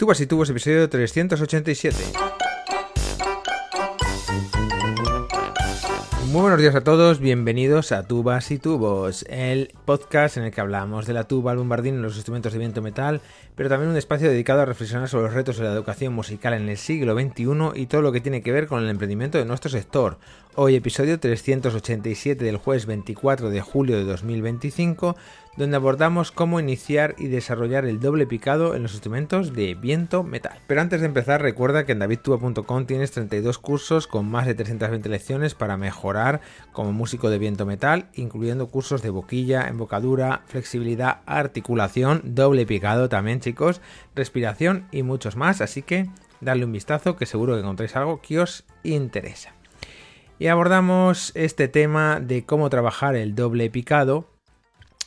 Tubas y Tubos, episodio 387. Muy buenos días a todos, bienvenidos a Tubas y Tubos, el podcast en el que hablamos de la tuba, el bombardín y los instrumentos de viento metal, pero también un espacio dedicado a reflexionar sobre los retos de la educación musical en el siglo XXI y todo lo que tiene que ver con el emprendimiento de nuestro sector. Hoy episodio 387 del jueves 24 de julio de 2025, donde abordamos cómo iniciar y desarrollar el doble picado en los instrumentos de viento metal. Pero antes de empezar, recuerda que en davidtuba.com tienes 32 cursos con más de 320 lecciones para mejorar como músico de viento metal, incluyendo cursos de boquilla, embocadura, flexibilidad, articulación, doble picado también, chicos, respiración y muchos más, así que dadle un vistazo que seguro que encontréis algo que os interesa. Y abordamos este tema de cómo trabajar el doble picado,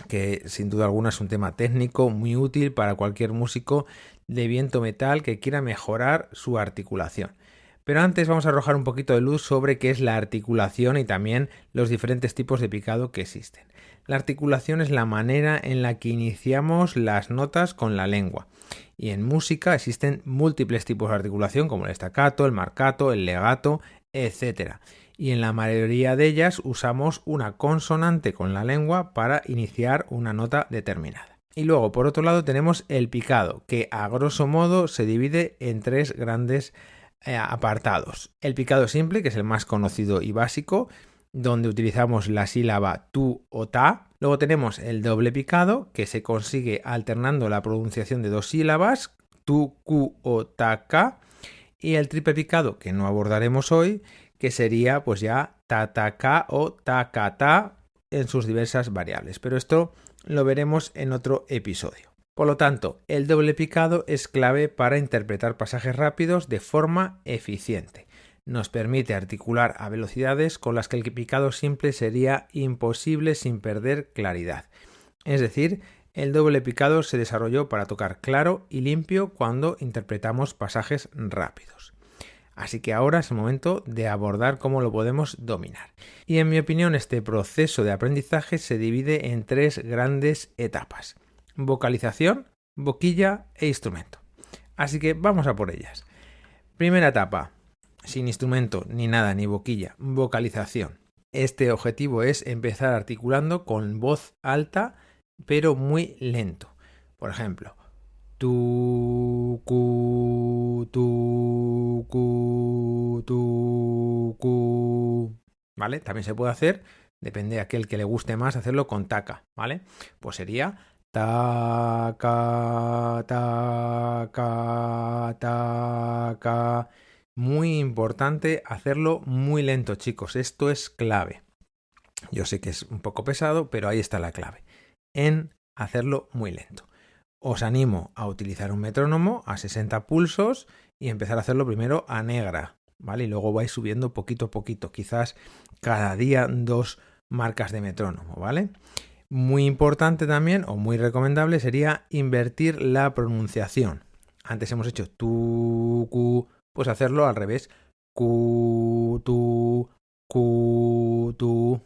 que sin duda alguna es un tema técnico muy útil para cualquier músico de viento metal que quiera mejorar su articulación. Pero antes vamos a arrojar un poquito de luz sobre qué es la articulación y también los diferentes tipos de picado que existen. La articulación es la manera en la que iniciamos las notas con la lengua. Y en música existen múltiples tipos de articulación como el staccato, el marcato, el legato, etc. Y en la mayoría de ellas usamos una consonante con la lengua para iniciar una nota determinada. Y luego, por otro lado, tenemos el picado, que a grosso modo se divide en tres grandes apartados. El picado simple, que es el más conocido y básico, donde utilizamos la sílaba tu o ta. Luego tenemos el doble picado, que se consigue alternando la pronunciación de dos sílabas, tu, cu o ta, ka. Y el triple picado, que no abordaremos hoy, que sería pues ya ta-ta-ka o ta-ka-ta en sus diversas variables. Pero esto lo veremos en otro episodio. Por lo tanto, el doble picado es clave para interpretar pasajes rápidos de forma eficiente. Nos permite articular a velocidades con las que el picado simple sería imposible sin perder claridad. Es decir, el doble picado se desarrolló para tocar claro y limpio cuando interpretamos pasajes rápidos. Así que ahora es el momento de abordar cómo lo podemos dominar. Y en mi opinión, este proceso de aprendizaje se divide en tres grandes etapas: vocalización, boquilla e instrumento. Así que vamos a por ellas. Primera etapa, sin instrumento, ni nada, ni boquilla, vocalización. Este objetivo es empezar articulando con voz alta, pero muy lento. Por ejemplo, tu, cu, tu, cu, tu, cu. ¿Vale? También se puede hacer, depende de aquel que le guste más, hacerlo con taca, ¿vale? Pues sería taca, taca, taca. Muy importante hacerlo muy lento, chicos. Esto es clave. Yo sé que es un poco pesado, pero ahí está la clave, en hacerlo muy lento. Os animo a utilizar un metrónomo a 60 pulsos y empezar a hacerlo primero a negra, ¿vale? Y luego vais subiendo poquito a poquito, quizás cada día 2 marcas de metrónomo, ¿vale? Muy importante también, o muy recomendable, sería invertir la pronunciación. Antes hemos hecho tu, cu, pues hacerlo al revés. Cu, tu,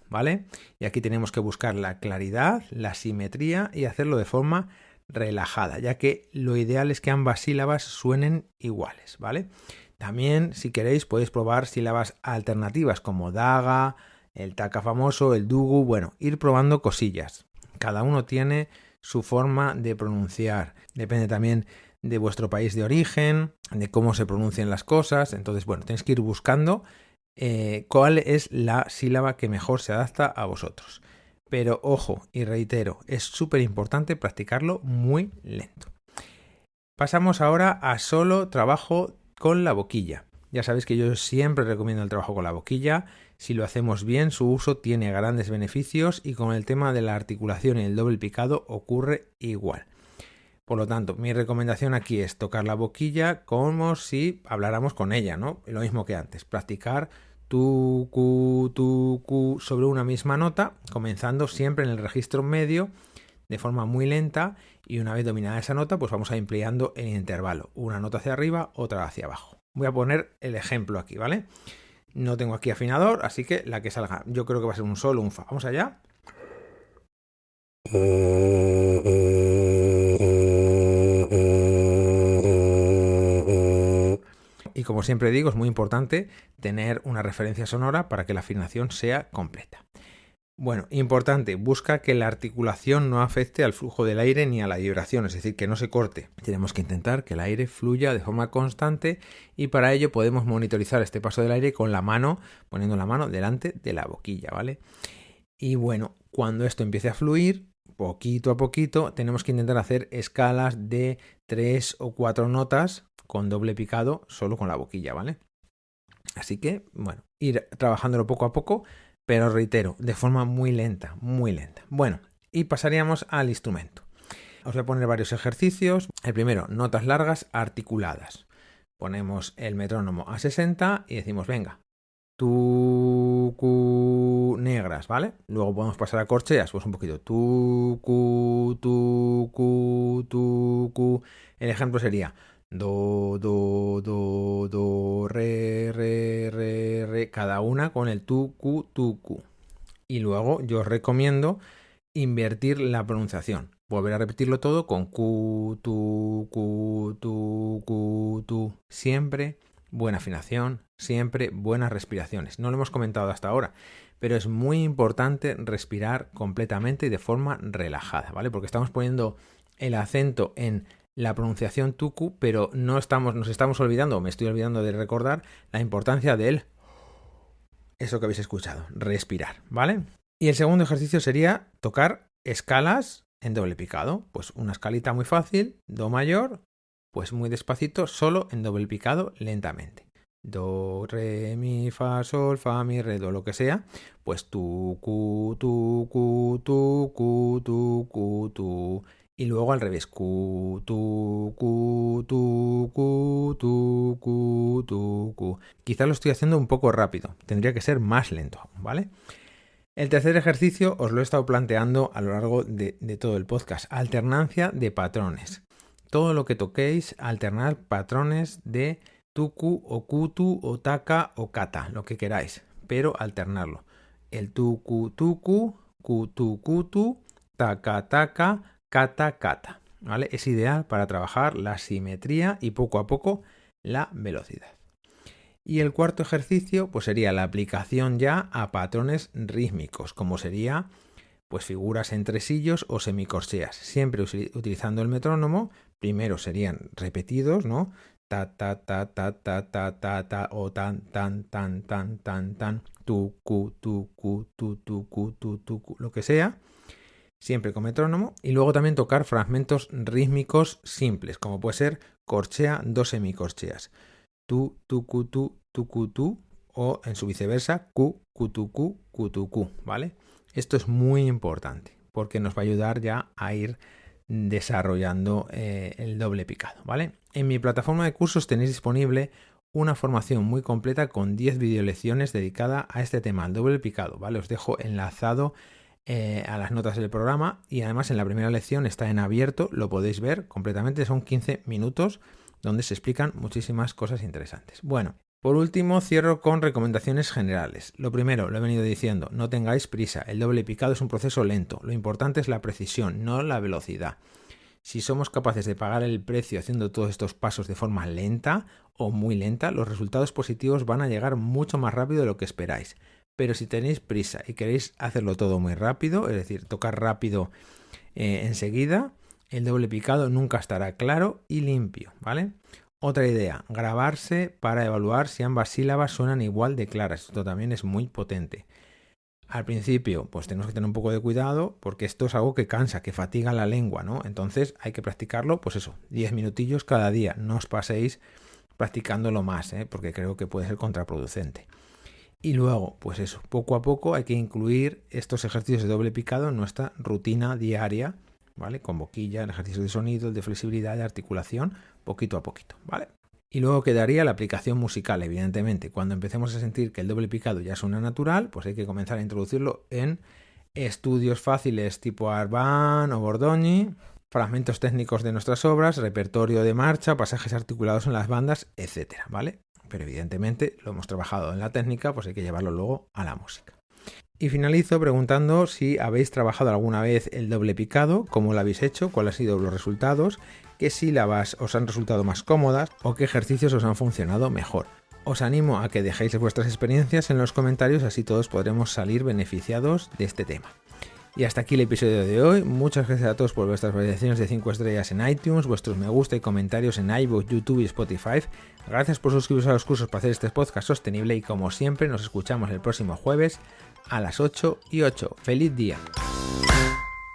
¿vale? Y aquí tenemos que buscar la claridad, la simetría y hacerlo de forma relajada, ya que lo ideal es que ambas sílabas suenen iguales, ¿vale? También, si queréis, podéis probar sílabas alternativas como daga, el taca famoso, el dugu, bueno, ir probando cosillas. Cada uno tiene su forma de pronunciar. Depende también de vuestro país de origen, de cómo se pronuncian las cosas. Entonces, bueno, tenéis que ir buscando cuál es la sílaba que mejor se adapta a vosotros. Pero ojo, y reitero, es súper importante practicarlo muy lento. Pasamos ahora a solo trabajo con la boquilla. Ya sabéis que yo siempre recomiendo el trabajo con la boquilla. Si lo hacemos bien, su uso tiene grandes beneficios y con el tema de la articulación y el doble picado ocurre igual. Por lo tanto, mi recomendación aquí es tocar la boquilla como si habláramos con ella, ¿no? Lo mismo que antes, practicar tu, cu, sobre una misma nota, comenzando siempre en el registro medio de forma muy lenta, y una vez dominada esa nota, pues vamos a ir ampliando el intervalo, una nota hacia arriba, otra hacia abajo. Voy a poner el ejemplo aquí, ¿vale? No tengo aquí afinador, así que la que salga, yo creo que va a ser un sol o un fa. Vamos allá. como siempre digo, es muy importante tener una referencia sonora para que la afinación sea completa. Bueno, importante, busca que la articulación no afecte al flujo del aire ni a la vibración, es decir, que no se corte. Tenemos que intentar que el aire fluya de forma constante y para ello podemos monitorizar este paso del aire con la mano, poniendo la mano delante de la boquilla, ¿vale? Y bueno, cuando esto empiece a fluir, poquito a poquito, tenemos que intentar hacer escalas de 3 o 4 notas con doble picado solo con la boquilla, ¿vale? Así que, bueno, ir trabajándolo poco a poco, pero reitero, de forma muy lenta, muy lenta. Bueno, y pasaríamos al instrumento. Os voy a poner varios ejercicios. El primero, notas largas articuladas. Ponemos el metrónomo a 60 y decimos, venga, tu, cu, negras, ¿vale? Luego podemos pasar a corcheas, pues un poquito. Tu, cu, tu, cu, tu, cu. El ejemplo sería do, do, do, do, re, re, re, re, cada una con el tu, cu. Y luego yo os recomiendo invertir la pronunciación. Volver a repetirlo todo con cu, tu, tu. Siempre buena afinación, siempre buenas respiraciones. No lo hemos comentado hasta ahora, pero es muy importante respirar completamente y de forma relajada, ¿vale? Porque estamos poniendo el acento en la pronunciación tucu, pero nos estamos olvidando, me estoy olvidando de recordar la importancia del eso que habéis escuchado, respirar, ¿vale? Y el segundo ejercicio sería tocar escalas en doble picado. Pues una escalita muy fácil, do mayor, pues muy despacito, solo en doble picado, lentamente. Do, re, mi, fa, sol, fa, mi, re, do, lo que sea. Pues tu, cu, tu, cu, tu, cu, tu, cu, tu. Y luego al revés, cu, tu, cu, tu, cu, tu, cu, tu, cu. Quizá lo estoy haciendo un poco rápido, tendría que ser más lento, ¿vale? El tercer ejercicio os lo he estado planteando a lo largo de todo el podcast, alternancia de patrones. Todo lo que toquéis, alternar patrones de tuku o kutu o taka o kata, lo que queráis, pero alternarlo. El tuku, kutu, kutu, taka, taka, kata, kata, ¿vale? Es ideal para trabajar la simetría y poco a poco la velocidad. Y el cuarto ejercicio pues sería la aplicación ya a patrones rítmicos, como sería pues figuras en tresillos o semicorcheas, siempre utilizando el metrónomo. Primero serían repetidos, ¿no? Ta, ta, ta, ta, ta, ta, ta, ta, o tan, tan, tan, tan, tan, tan, tu, cu, tu, cu, tu, tu, cu, tu, tu, cu, lo que sea. Siempre con metrónomo, y luego también tocar fragmentos rítmicos simples, como puede ser corchea, dos semicorcheas, tu, cu, tu, o en su viceversa, cu, tu, cu, ¿vale? Esto es muy importante porque nos va a ayudar ya a ir desarrollando el doble picado, ¿vale? En mi plataforma de cursos tenéis disponible una formación muy completa con 10 videolecciones dedicada a este tema, el doble picado, ¿vale? Os dejo enlazado a las notas del programa y además en la primera lección está en abierto, lo podéis ver completamente, son 15 minutos donde se explican muchísimas cosas interesantes. Bueno, por último cierro con recomendaciones generales. Lo primero, lo he venido diciendo, no tengáis prisa, el doble picado es un proceso lento, lo importante es la precisión, no la velocidad. Si somos capaces de pagar el precio haciendo todos estos pasos de forma lenta o muy lenta, los resultados positivos van a llegar mucho más rápido de lo que esperáis. Pero si tenéis prisa y queréis hacerlo todo muy rápido, es decir, tocar rápido enseguida, el doble picado nunca estará claro y limpio, ¿vale? Otra idea, grabarse para evaluar si ambas sílabas suenan igual de claras. Esto también es muy potente. Al principio, pues tenemos que tener un poco de cuidado porque esto es algo que cansa, que fatiga la lengua, ¿no? Entonces hay que practicarlo, pues eso, 10 minutillos cada día. No os paséis practicándolo más, porque creo que puede ser contraproducente. Y luego, pues eso, poco a poco hay que incluir estos ejercicios de doble picado en nuestra rutina diaria, ¿vale? Con boquilla, el ejercicio de sonido, el de flexibilidad, de articulación, poquito a poquito, ¿vale? Y luego quedaría la aplicación musical, evidentemente. Cuando empecemos a sentir que el doble picado ya suena natural, pues hay que comenzar a introducirlo en estudios fáciles tipo Arban o Bordogni, fragmentos técnicos de nuestras obras, repertorio de marcha, pasajes articulados en las bandas, etcétera, ¿vale? Pero evidentemente lo hemos trabajado en la técnica, pues hay que llevarlo luego a la música. Y finalizo preguntando si habéis trabajado alguna vez el doble picado, cómo lo habéis hecho, cuáles han sido los resultados qué sílabas os han resultado más cómodas o qué ejercicios os han funcionado mejor. Os animo a que dejéis vuestras experiencias en los comentarios, así todos podremos salir beneficiados de este tema. Y hasta aquí el episodio de hoy. Muchas gracias a todos por vuestras valoraciones de 5 estrellas en iTunes, vuestros me gusta y comentarios en iVoox, YouTube y Spotify. Gracias por suscribiros a los cursos para hacer este podcast sostenible y como siempre nos escuchamos el próximo jueves a las 8:08. ¡Feliz día!